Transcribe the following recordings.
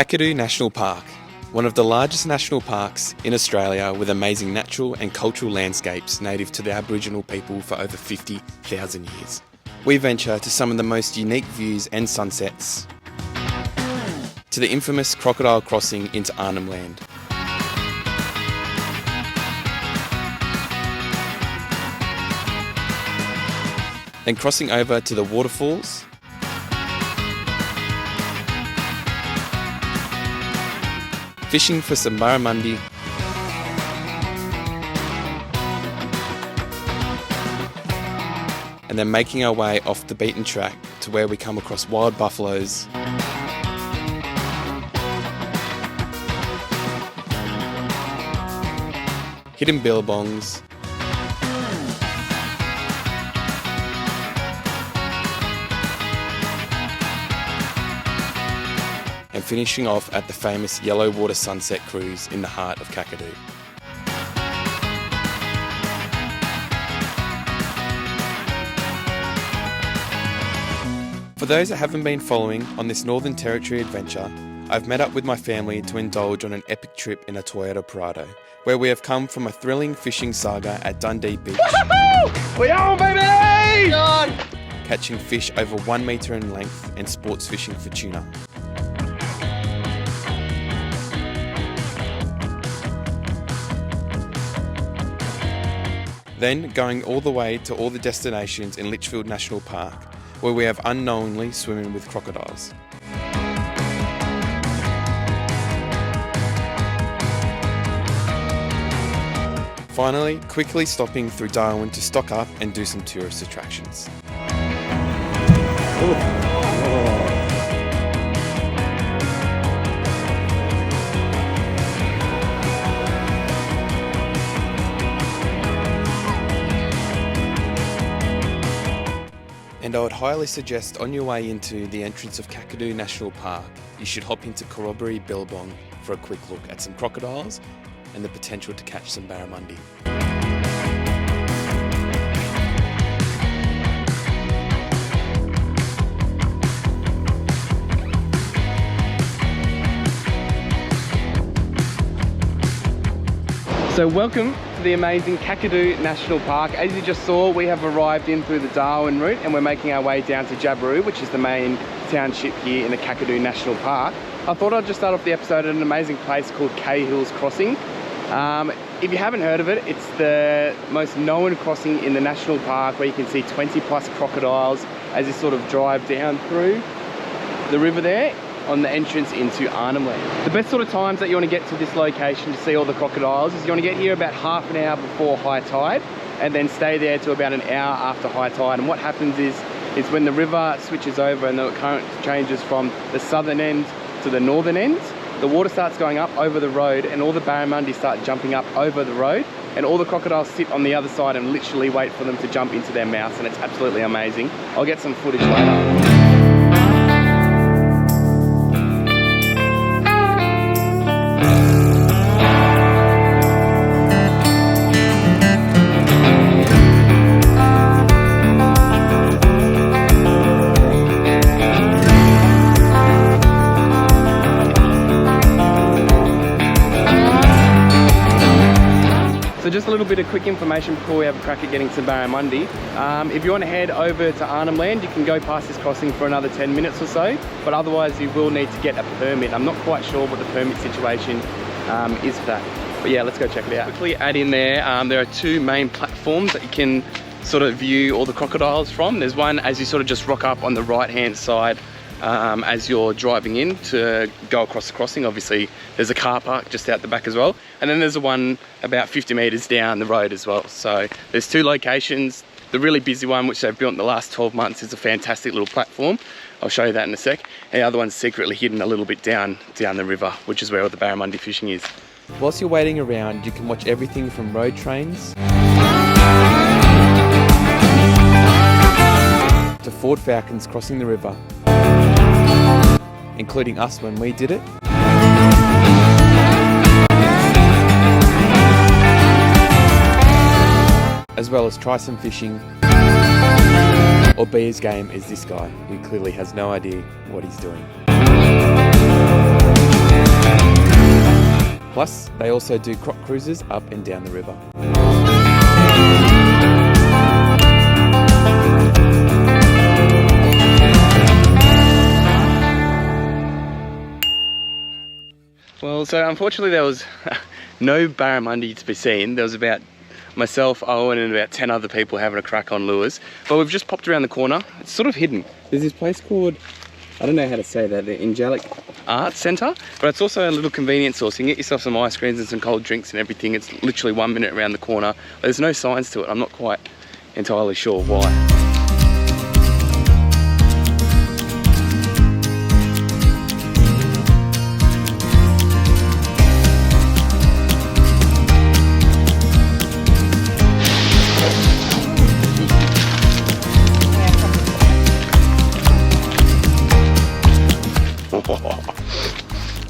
Kakadu National Park, one of the largest national parks in Australia with amazing natural and cultural landscapes native to the Aboriginal people for over 50,000 years. We venture to some of the most unique views and sunsets, to the infamous Crocodile Crossing into Arnhem Land. Then crossing over to the waterfalls, fishing for some barramundi, and then making our way off the beaten track to where we come across wild buffaloes, hidden billabongs, and finishing off at the famous yellow water sunset cruise in the heart of Kakadu. For those that haven't been following on this Northern Territory adventure, I've met up with my family to indulge on an epic trip in a Toyota Prado, where we have come from a thrilling fishing saga at Dundee Beach. We on, baby! On! Catching fish over 1 metre in length and sports fishing for tuna. Then going all the way to all the destinations in Litchfield National Park, where we have unknowingly swimming with crocodiles. Finally, quickly stopping through Darwin to stock up and do some tourist attractions. And I would highly suggest on your way into the entrance of Kakadu National Park, you should hop into Water Billabong for a quick look at some crocodiles and the potential to catch some barramundi. So welcome to the amazing Kakadu National Park. As you just saw, we have arrived in through the Darwin route and we're making our way down to Ubirr, which is the main township here in the Kakadu National Park. I thought I'd just start off the episode at an amazing place called Cahills Crossing. If you haven't heard of it, it's the most known crossing in the national park, where you can see 20 plus crocodiles as you sort of drive down through the river there on the entrance into Arnhem Land. The best sort of times that you want to get to this location to see all the crocodiles is you want to get here about half an hour before high tide and then stay there to about an hour after high tide. And what happens is when the river switches over and the current changes from the southern end to the northern end, the water starts going up over the road and all the barramundi start jumping up over the road, and all the crocodiles sit on the other side and literally wait for them to jump into their mouths, and it's absolutely amazing. I'll get some footage later. Just a little bit of quick information before we have a crack at getting some barramundi. If you want to head over to Arnhem Land, you can go past this crossing for another 10 minutes or so, but otherwise you will need to get a permit. I'm not quite sure what the permit situation is for that. But yeah, let's go check it out. Quickly add in there are two main platforms that you can sort of view all the crocodiles from. There's one as you sort of just rock up on the right hand side as you're driving in to go across the crossing. Obviously there's a car park just out the back as well, and then there's a one about 50 metres down the road as well. So there's two locations. The really busy one, which they've built in the last 12 months, is a fantastic little platform. I'll show you that in a sec. And the other one's secretly hidden a little bit down the river, which is where all the barramundi fishing is. Whilst you're waiting around, you can watch everything from road trains to Ford Falcons crossing the river, including us when we did it, as well as try some fishing or be as game as this guy, who clearly has no idea what he's doing. Plus, they also do croc cruises up and down the river. Well, so unfortunately there was no barramundi to be seen. There was about myself, Owen, and about 10 other people having a crack on lures. But we've just popped around the corner. It's sort of hidden. There's this place called, I don't know how to say that, the Angelic Arts Centre, but it's also a little convenience store, so you can get yourself some ice creams and some cold drinks and everything. It's literally 1 minute around the corner. There's no signs to it. I'm not quite entirely sure why.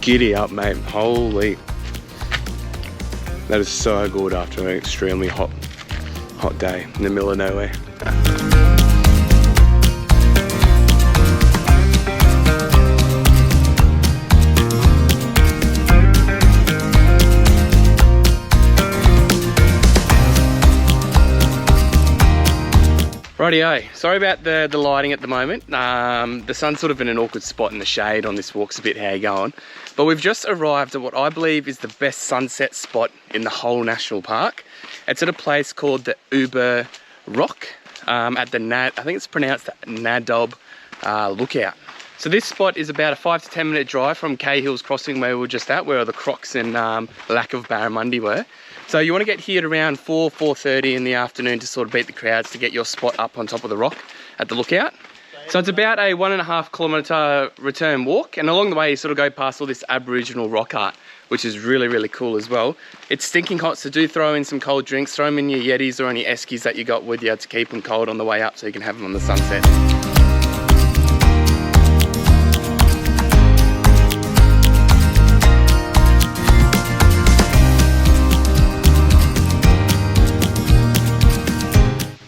Giddy up, mate. Holy. That is so good after an extremely hot day in the middle of nowhere. Rightio, sorry about the lighting at the moment. The sun's sort of in an awkward spot in the shade on this walk's a bit how you going. But we've just arrived at what I believe is the best sunset spot in the whole national park. It's at a place called the Ubirr Rock at the I think it's pronounced the Nadob Lookout. So this spot is about a 5 to 10 minute drive from Cahills Crossing where we were just at, where the crocs and lack of barramundi were. So you want to get here at around 4:30 in the afternoon to sort of beat the crowds to get your spot up on top of the rock at the lookout. So it's about a 1.5 kilometre return walk, and along the way you sort of go past all this Aboriginal rock art, which is really, really cool as well. It's stinking hot, so do throw in some cold drinks, throw them in your Yetis or any Eskies that you got with you to keep them cold on the way up so you can have them on the sunset.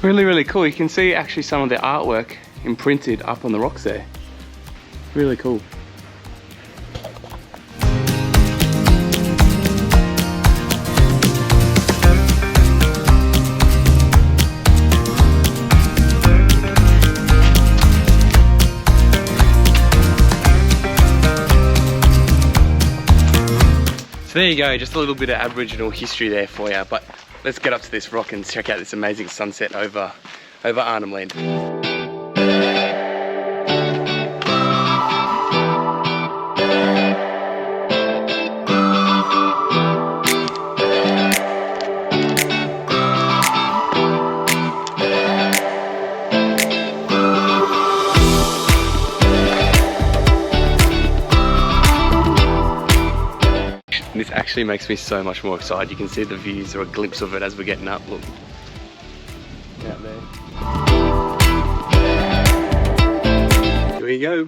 Really, really cool. You can see actually some of the artwork imprinted up on the rocks there. Really cool. So there you go, just a little bit of Aboriginal history there for you. But let's get up to this rock and check out this amazing sunset over Arnhem Land. This actually makes me so much more excited. You can see the views or a glimpse of it as we're getting up. Look. Out there. Here we go.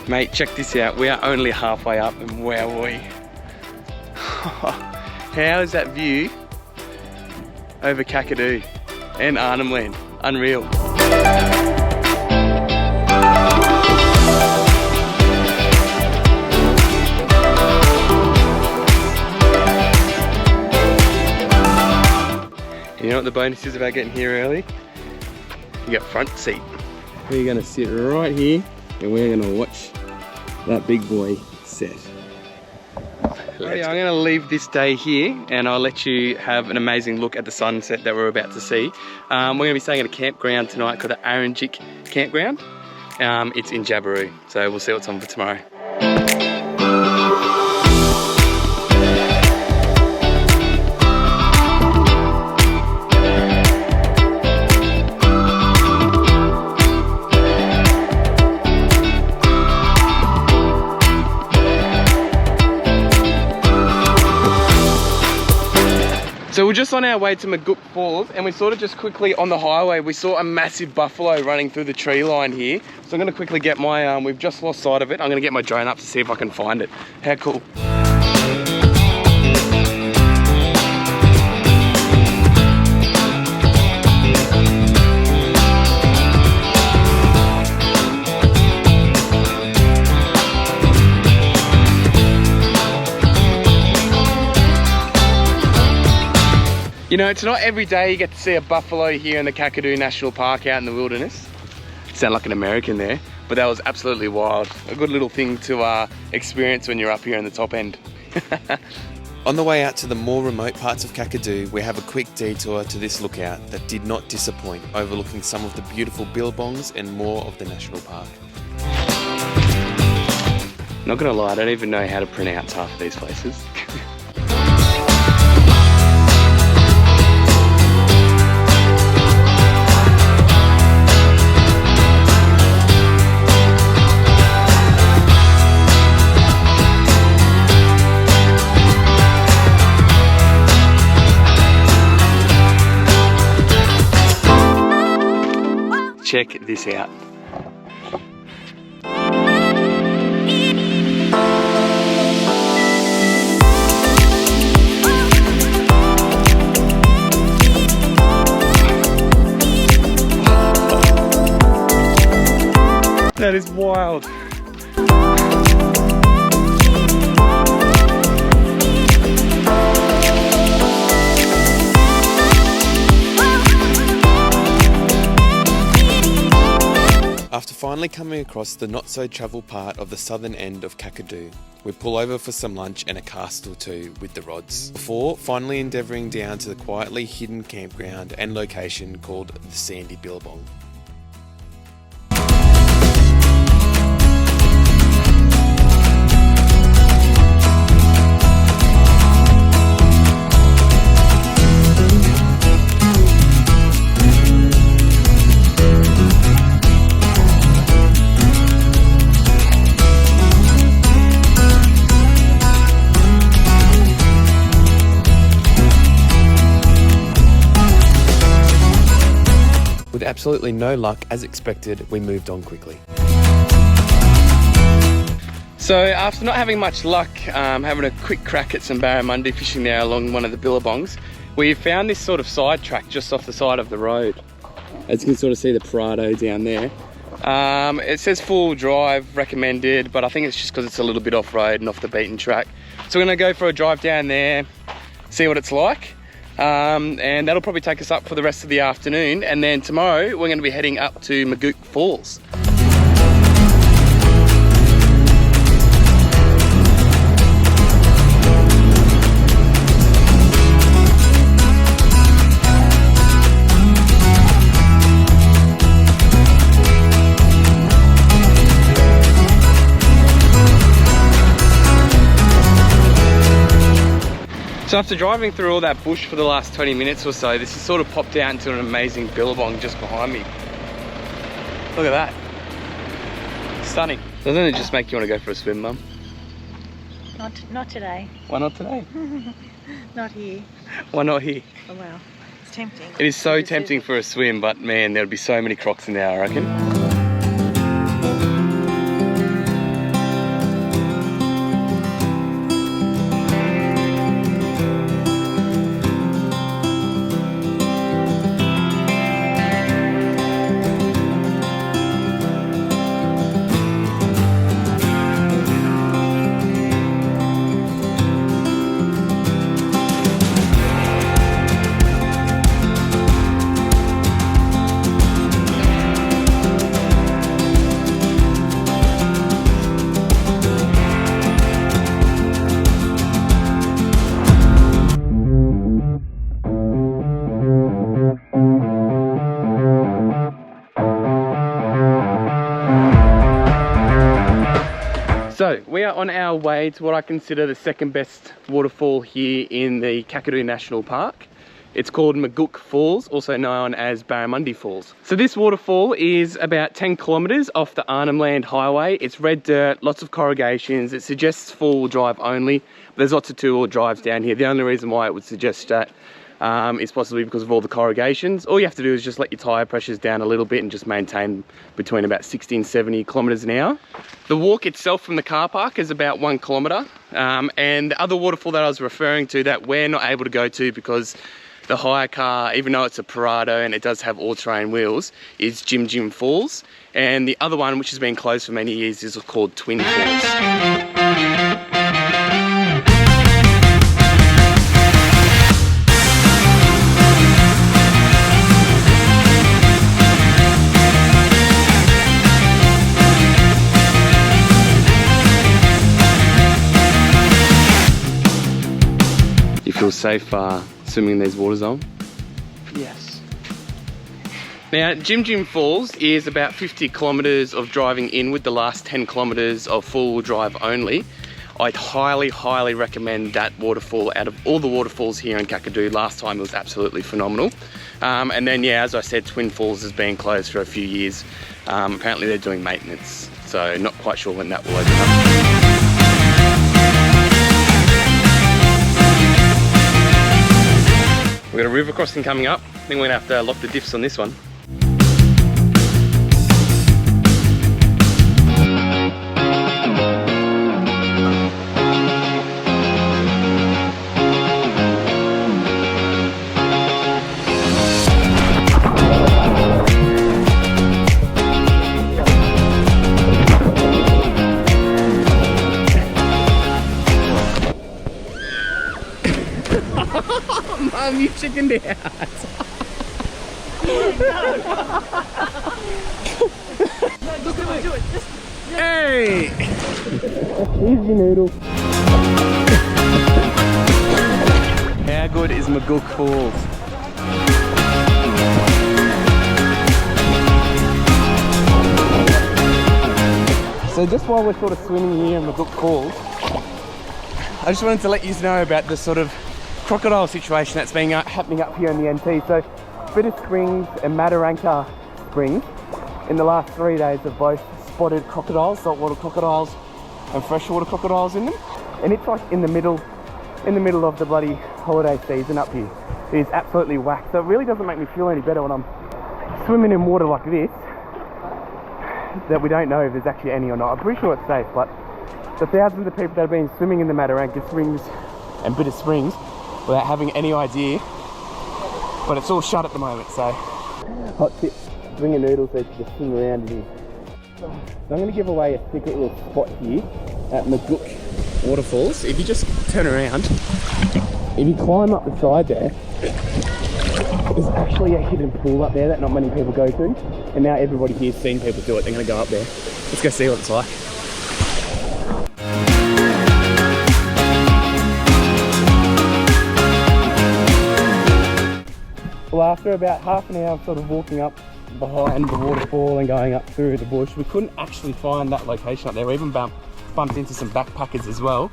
Mate, check this out. We are only halfway up and wowee. How is that view over Kakadu and Arnhem Land? Unreal. You know what the bonus is about getting here early? You get front seat. We're gonna sit right here and we're gonna watch that big boy set. I'm gonna leave this day here and I'll let you have an amazing look at the sunset that we're about to see. We're gonna be staying at a campground tonight called the Arnhem Campground. It's in Jabiru, so we'll see what's on for tomorrow. So we're just on our way to Maguk Falls and we sort of just quickly on the highway, we saw a massive buffalo running through the tree line here. So I'm gonna quickly get my, we've just lost sight of it. I'm gonna get my drone up to see if I can find it. How cool. You know, it's not every day you get to see a buffalo here in the Kakadu National Park out in the wilderness. Sound like an American there, but that was absolutely wild. A good little thing to experience when you're up here in the top end. On the way out to the more remote parts of Kakadu, we have a quick detour to this lookout that did not disappoint, overlooking some of the beautiful billabongs and more of the national park. Not gonna lie, I don't even know how to pronounce half of these places. Check this out. That is wild. After finally coming across the not-so-travelled part of the southern end of Kakadu, we pull over for some lunch and a cast or two with the rods, before finally endeavouring down to the quietly hidden campground and location called the Sandy Billabong. With absolutely no luck, as expected, we moved on quickly. So after not having much luck, having a quick crack at some barramundi fishing there along one of the billabongs, we found this sort of side track just off the side of the road. As you can sort of see the Prado down there. It says full drive recommended, but I think it's just because it's a little bit off-road and off the beaten track. So we're gonna go for a drive down there, see what it's like. And that'll probably take us up for the rest of the afternoon, and then tomorrow we're going to be heading up to Maguk Falls. So after driving through all that bush for the last 20 minutes or so, this has sort of popped out into an amazing billabong just behind me. Look at that. Stunning. Doesn't it just make you want to go for a swim, Mum? Not today. Why not today? Not here. Why not here? Oh well, it's tempting. It is so tempting for a swim, but man, there would be so many crocs in there, I reckon. So we are on our way to what I consider the second best waterfall here in the Kakadu National Park. It's called Maguk Falls, also known as Barramundi Falls. So this waterfall is about 10 kilometers off the Arnhem Land Highway. It's red dirt, lots of corrugations. It suggests four-wheel drive only, but there's lots of two-wheel drives down here. The only reason why it would suggest that is possibly because of all the corrugations. All you have to do is just let your tyre pressures down a little bit and just maintain between about 60 and 70 kilometers an hour. The walk itself from the car park is about 1 kilometer. And the other waterfall that I was referring to that we're not able to go to because the hire car, even though it's a Prado and it does have all-terrain wheels, is Jim Falls. And the other one, which has been closed for many years, is called Twin Falls. feel safe swimming in these water zones? Yes. Now, Jim Falls is about 50 kilometres of driving in with the last 10 kilometres of four-wheel drive only. I'd highly recommend that waterfall out of all the waterfalls here in Kakadu. Last time it was absolutely phenomenal. And then, yeah, as I said, Twin Falls has been closed for a few years. Apparently they're doing maintenance, so not quite sure when that will open up. We've got a river crossing coming up. I think we're gonna have to lock the diffs on this one. Mum, you chickened out. Do it. Just Hey! Easy noodle. How good is Maguk Falls? So just while we're sort of swimming here in Maguk Falls, I just wanted to let you know about the sort of crocodile situation that's been happening up here in the NT. So Bitter Springs and Mataranka Springs in the last 3 days have both spotted crocodiles, saltwater crocodiles and freshwater crocodiles in them. And it's like in the middle of the bloody holiday season up here. It is absolutely whacked. So it really doesn't make me feel any better when I'm swimming in water like this, that we don't know if there's actually any or not. I'm pretty sure it's safe, but the thousands of people that have been swimming in the Mataranka Springs and Bitter Springs without having any idea, but it's all shut at the moment. So hot tip, bring a noodle so you can just swim around in here. So I'm going to give away a secret little spot here at Maguk Waterfalls. If you just turn around, if you climb up the side there, there's actually a hidden pool up there that not many people go to, and now everybody here's seen people do it. They're going to go up there. Let's go see what it's like. Well, after about half an hour of sort of walking up behind the waterfall and going up through the bush, we couldn't actually find that location up there. We even bumped into some backpackers as well,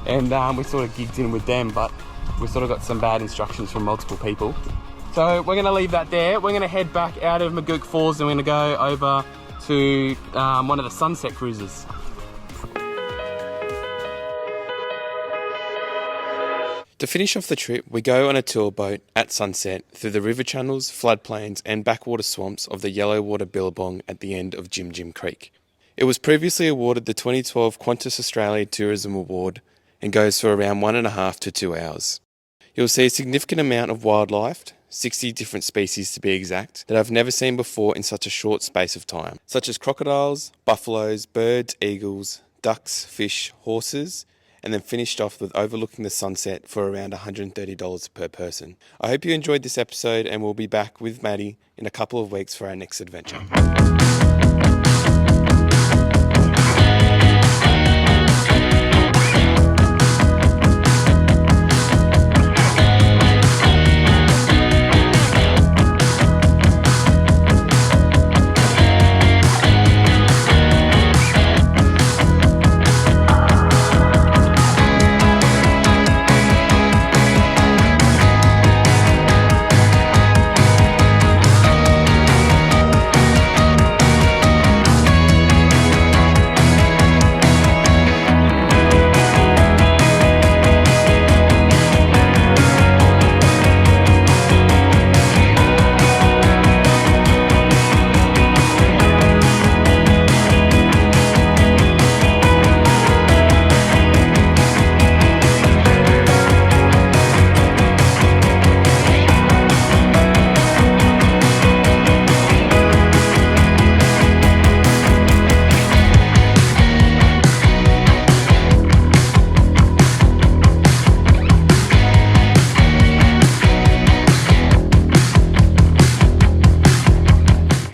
and we sort of gigged in with them, but we sort of got some bad instructions from multiple people. So we're going to leave that there. We're going to head back out of Maguk Falls and we're going to go over to one of the sunset cruises. To finish off the trip, we go on a tour boat at sunset through the river channels, floodplains and backwater swamps of the yellow Water Billabong at the end of Jim Creek. It was previously awarded the 2012 Qantas Australia Tourism Award and goes for around 1.5 to 2 hours. You'll see a significant amount of wildlife, 60 different species to be exact, that I've never seen before in such a short space of time, such as crocodiles, buffaloes, birds, eagles, ducks, fish, horses, and then finished off with overlooking the sunset for around $130 per person. I hope you enjoyed this episode and we'll be back with Maddie in a couple of weeks for our next adventure.